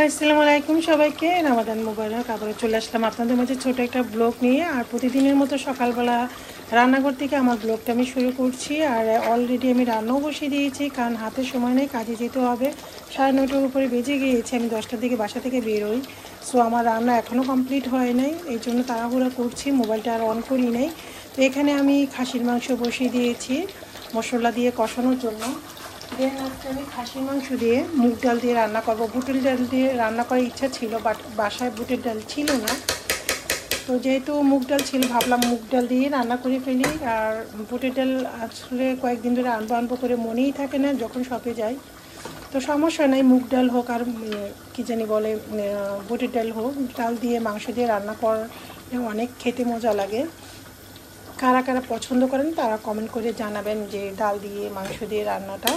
আসসালামু আলাইকুম সবাইকে, রামাদান মুবারক। আবার চলে আসলাম আপনাদের মাঝে ছোট একটা ব্লগ নিয়ে। আর প্রতিদিনের মতো সকালবেলা রান্নাঘর থেকে আমার ব্লগটা আমি শুরু করছি। আর অলরেডি আমি রান্নাও বসিয়ে দিয়েছি, কারণ হাতে সময় নেই, কাজে যেতে হবে। 9:30-র উপরে বেজে গিয়েছে, আমি 10টার দিকে বাসা থেকে বেরোই। সো আমার রান্না এখনও কমপ্লিট হয় নাই, এই জন্য তাড়াহুড়া করছি, মোবাইলটা আর অন করি নাই। তো এখানে আমি খাসির মাংস বসিয়ে দিয়েছি মশলা দিয়ে কষানোর জন্য। দেন আজকে আমি খাসির মাংস দিয়ে মুগ ডাল দিয়ে রান্না করব। বুটের ডাল দিয়ে রান্না করার ইচ্ছা ছিল, বাট বাসায় বুটের ডাল ছিল না। তো যেহেতু মুগ ডাল ছিল, ভাবলাম মুগ ডাল দিয়ে রান্না করে ফেলি। আর বুটের ডাল আসলে কয়েকদিন ধরে আনবো করে মনেই থাকে না যখন শপে যাই। তো সমস্যা নাই, মুগ ডাল হোক আর কী জানি বলে বুটের ডাল হোক, ডাল দিয়ে মাংস দিয়ে রান্না করলে অনেক খেতে মজা লাগে। কারা কারা পছন্দ করেন তারা কমেন্ট করে জানাবেন যে ডাল দিয়ে মাংস দিয়ে রান্নাটা।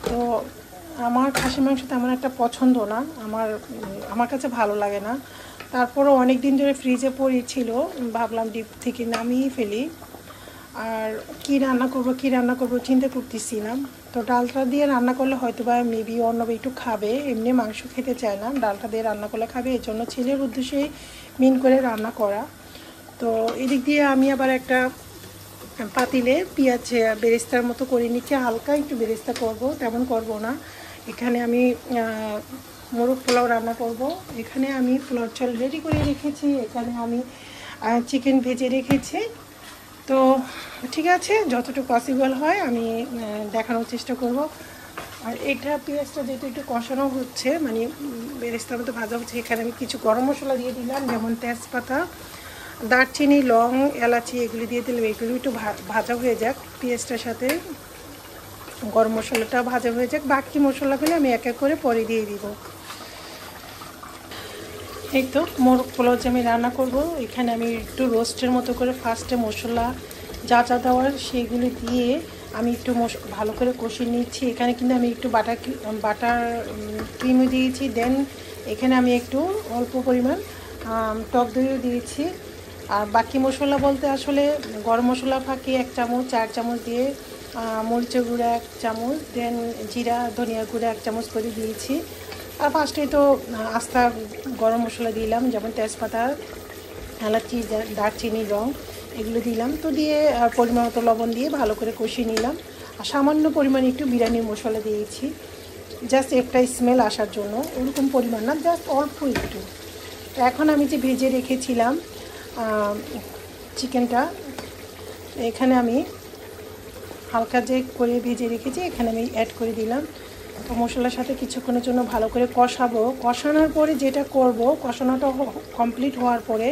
তো আমার খাসির মাংস তেমন একটা পছন্দ না, আমার কাছে ভালো লাগে না। তারপরও অনেক দিন ধরে ফ্রিজে পড়েছিল, ভাবলাম ডিপ থেকে নামিয়ে ফেলি। আর কি রান্না করব চিন্তা করতেছি না। তো ডালটা দিয়ে রান্না করলে হয়তো বা মেবি অন্য একটু খাবে, এমনি মাংস খেতে চায় না, ডালটা দিয়ে রান্না করলে খাবে, এই জন্য ছেলের উদ্দেশ্যেই মিন করে রান্না করা। তো এদিক দিয়ে আমি আবার একটা পাতিলে পেঁয়াজ বেরেস্তার মতো করে নিচ্ছি, হালকা একটু বেরেস্তা করব, তেমন করব না। এখানে আমি মোরগ পোলাও রান্না করব। এখানে আমি পোলাও চাল রেডি করে রেখেছি, এখানে আমি চিকেন ভেজে রেখেছি। তো ঠিক আছে, যতটুকু পসিবল হয় আমি দেখানোর চেষ্টা করব। আর এটা পেঁয়াজটা যেহেতু একটু কষানো হচ্ছে, মানে বেরেস্তার মতো ভাজা হচ্ছে, এখানে আমি কিছু গরম মশলা দিয়ে দিলাম, যেমন তেজপাতা, দারচিনি, লং, এলাচি, এগুলি দিয়ে দিলাম। এগুলো একটু ভাজা হয়ে যাক পেঁয়াজটার সাথে, গরম মশলাটা ভাজা হয়ে যাক, বাকি মশলাগুলো আমি এক এক করে পরে দিয়ে দিব। এই তো মোরগ পোলাও যে আমি রান্না করব, এখানে আমি একটু রোস্টের মতো করে ফার্স্টে মশলা যা যা দেওয়ার সেইগুলি দিয়ে আমি একটু ভালো করে কষিয়ে নিচ্ছি। এখানে কিন্তু আমি একটু বাটার ক্রিমও দিয়েছি। দেন এখানে আমি একটু অল্প পরিমাণ টক দইও দিয়েছি। আর বাকি মশলা বলতে আসলে গরম মশলা ফাঁকি 1 চামচ, 4 চামচ দিয়ে মরিচের গুঁড়া 1 চামচ, দেন জিরা ধনিয়ার গুঁড়া 1 চামচ করে দিয়েছি। আর ফার্স্টেই তো আস্তা গরম মশলা দিলাম, যেমন তেজপাতা, এলাচি, দারচিনি, লং, এগুলো দিলাম। তো দিয়ে পরিমাণ মতো লবণ দিয়ে ভালো করে কষিয়ে নিলাম। আর সামান্য পরিমাণে একটু বিরিয়ানির মশলা দিয়েছি, জাস্ট একটা স্মেল আসার জন্য, ওরকম পরিমাণ না, জাস্ট অল্প একটু। তো এখন আমি যে ভেজে রেখেছিলাম চিকেনটা, এখানে আমি হালকা যে করে ভেজে রেখেছি এখানে আমি অ্যাড করে দিলাম। তো মশলার সাথে কিছুক্ষণের জন্য ভালো করে কষাবো। কষানোর পরে যেটা করব, কষানোটা কমপ্লিট হওয়ার পরে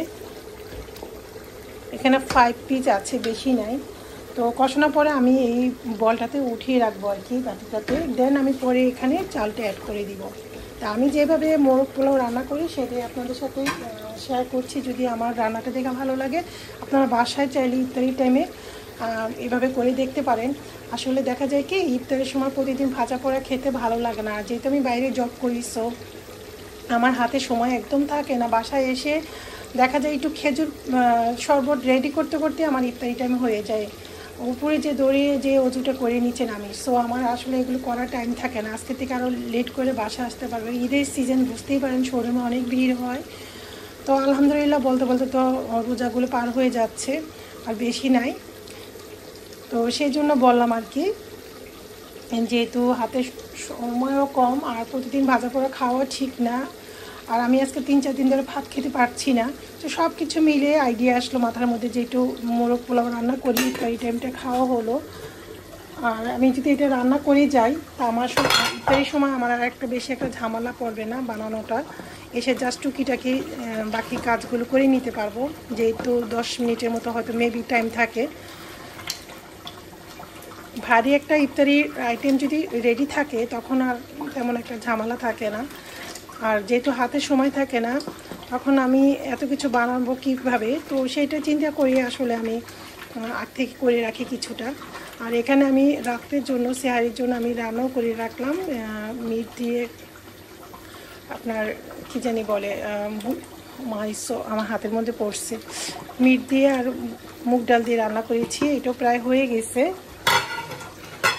এখানে 5 পিস আছে, বেশি নাই। তো কষানোর পরে আমি এই বলটাতে উঠিয়ে রাখবো আর কি, বাটিটাতে। দেন আমি পরে এখানে চালটা অ্যাড করে দিব। তা আমি যেভাবে মোরগ পোলাও রান্না করি সেটাই আপনাদের সাথে শেয়ার করছি। যদি আমার রান্নাটা দেখে ভালো লাগে, আপনারা বাসায় চাইলে ইফতারির টাইমে এভাবে করে দেখতে পারেন। আসলে দেখা যায় কি, ইফতারের সময় প্রতিদিন ভাজা পোড়া খেতে ভালো লাগে না। যেহেতু আমি বাইরে জব করি, সো আমার হাতে সময় একদম থাকে না। বাসায় এসে দেখা যায় একটু খেজুর শরবত রেডি করতে করতে আমার ইফতারি টাইম হয়ে যায়। উপরে যে দৌড়িয়ে যে অজুটা করে নিচ্ছেন আমি, সো আমার আসলে এগুলো করার টাইম থাকে না। আজকে থেকে আরও লেট করে বাসা আসতে পারবে। ঈদের সিজন, বুঝতেই পারেন, শোরুমে অনেক ভিড় হয়। তো আলহামদুলিল্লাহ বলতে বলতে তো রোজাগুলো পার হয়ে যাচ্ছে, আর বেশি নাই। তো সেই জন্য বললাম আর কি, যেহেতু হাতে সময়ও কম আর প্রতিদিন ভাজা পোড়া খাওয়া ঠিক না। আর আমি আজকে 3-4 দিন ধরে ভাত খেতে পারছি না। তো সব কিছু মিলে আইডিয়া আসলো মাথার মধ্যে যে একটু মোরগ পোলাও রান্না করি, এই টাইমটা খাওয়া হলো। আর আমি যদি এটা রান্না করে যাই, তা আমার এই সময় আমার আর একটা বেশি একটা ঝামেলা পড়বে না বানানোটা। এসে জাস্ট টুকিটাকি বাকি কাজগুলো করে নিতে পারবো, যেহেতু 10 মিনিটের মতো হয়তো মেবি টাইম থাকে। ভারী একটা ইফতারি আইটেম যদি রেডি থাকে তখন আর তেমন একটা ঝামেলা থাকে না। আর যেহেতু হাতে সময় থাকে না, তখন আমি এত কিছু বানাবো কীভাবে, তো সেইটা চিন্তা করি আসলে আমি আগ থেকে করে রাখি কিছুটা। আর এখানে আমি রাত্রের জন্য, সেহারির জন্য আমি রান্নাও করে রাখলাম মিট দিয়ে, আপনার কী জানি বলে, মাইসো আমার হাতের মধ্যে পড়ছে, মিট দিয়ে আর মুগ ডাল দিয়ে রান্না করেছি। এটাও প্রায় হয়ে গেছে।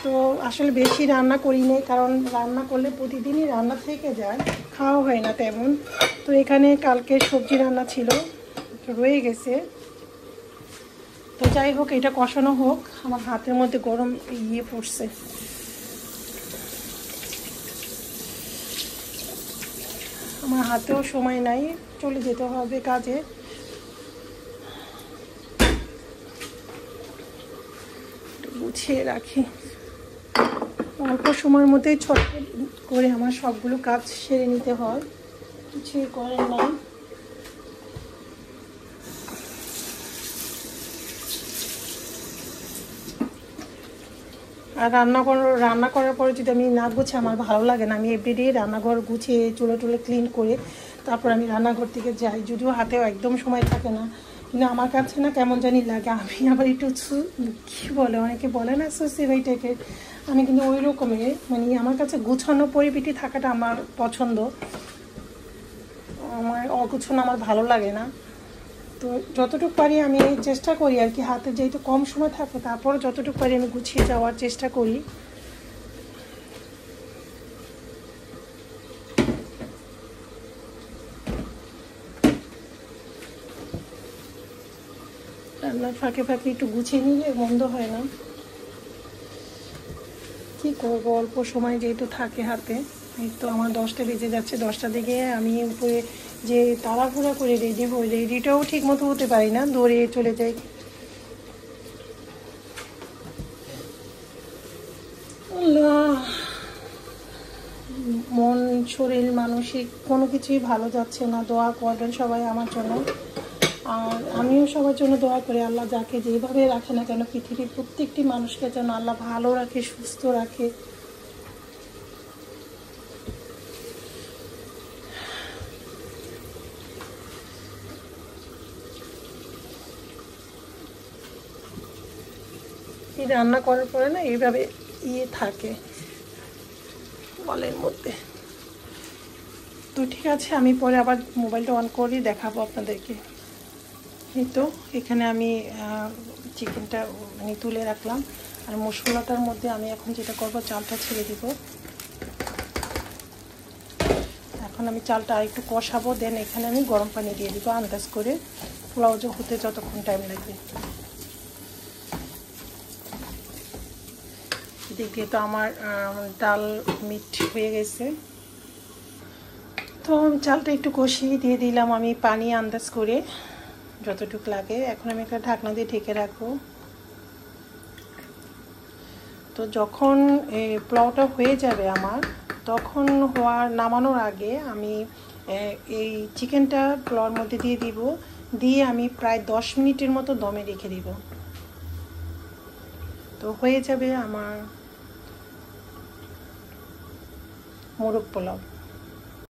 তো আসলে বেশি রান্না করি নাই, কারণ রান্না করলে প্রতিদিনই রান্না থেকে যায়। খাওয়া হয় না তেমন। তো এখানে কালকে সবজি রান্না ছিল, রয়ে গেছে। তো যাই হোক, এটা কষানো হোক। আমার হাতের মধ্যে গরম পড়ছে। আমার হাতেও সময় নাই, চলে যেতে হবে কাজে। গুছিয়ে রাখি, অল্প সময়ের মধ্যেই ছটফট করে আমার সবগুলো কাজ সেরে নিতে হয়, কিছুই করেন নাই। আর রান্না করার পরে যদি আমি না গুছিয়ে, আমার ভালো লাগে না। আমি এভরিডে রান্নাঘর গুছিয়ে চুলো টুলো ক্লিন করে তারপর আমি রান্নাঘর থেকে যাই, যদিও হাতেও একদম সময় থাকে না, কিন্তু আমার কাছে না কেমন জানি লাগে। আমি আবার একটু কী বলে, অনেকে বলে না সুসিবাই টাইপের, আমি কিন্তু ওই রকমের। মানে আমার কাছে গুছানো পরিপিটি থাকাটা আমার পছন্দ, আমার অগুছানো আমার ভালো লাগে না। তো যতটুকু পারি আমি চেষ্টা করি আর কি, হাতে যেহেতু কম সময় থাকে তারপর যতটুকু পারি আমি গুছিয়ে যাওয়ার চেষ্টা করি। রান্নার ফাঁকে ফাঁকে একটু গুছিয়ে নিলে মন্দ হয় না। কি করবো, অল্প সময় যেহেতু থাকে হাতে। এই তো আমার 10টা বেজে যাচ্ছে, 10টার দিকে আমি উপরে যে তাড়াহুড়া করে রেডি হই, রেডিটাও ঠিক মতো হতে পারি না, দৌড়ে চলে যাই। মন শরীর মানসিক কোনো কিছুই ভালো যাচ্ছে না। দোয়া করবেন সবাই আমার জন্য, আর আমিও সবার জন্য দোয়া করি। আল্লাহ যাকে যেভাবে রাখে না কেন, পৃথিবীর প্রত্যেকটি মানুষকে যেন আল্লাহ ভালো রাখে, সুস্থ রাখে। এই রান্না করার পরে না এইভাবে থাকে বলের মধ্যে। তো ঠিক আছে, আমি পরে আবার মোবাইলটা অন করে দেখাবো আপনাদেরকে। এই তো এখানে আমি চিকেনটা মানে তুলে রাখলাম, আর মশলাটার মধ্যে আমি এখন যেটা করবো, চালটা ছেড়ে দিব। এখন আমি চালটা আরেকটু কষাবো, দেন এখানে আমি গরম পানি দিয়ে দিব আন্দাজ করে, পোলাও হতে যতক্ষণ টাইম লাগবে। এদিক দিয়ে তো আমার ডাল মিট হয়ে গেছে। তো চালটা একটু কষিয়ে দিয়ে দিলাম আমি পানি আন্দাজ করে যতটুকু লাগে। এখন আমি একটা ঢাকনা দিয়ে ঢেকে রাখবো। তো যখন পোলাওটা হয়ে যাবে আমার, তখন নামানোর আগে আমি এই চিকেনটা পোলাওর মধ্যে দিয়ে দিব, দিয়ে আমি প্রায় 10 মিনিটের মতো দমে রেখে দিব। তো হয়ে যাবে আমার মোরগ পোলাও।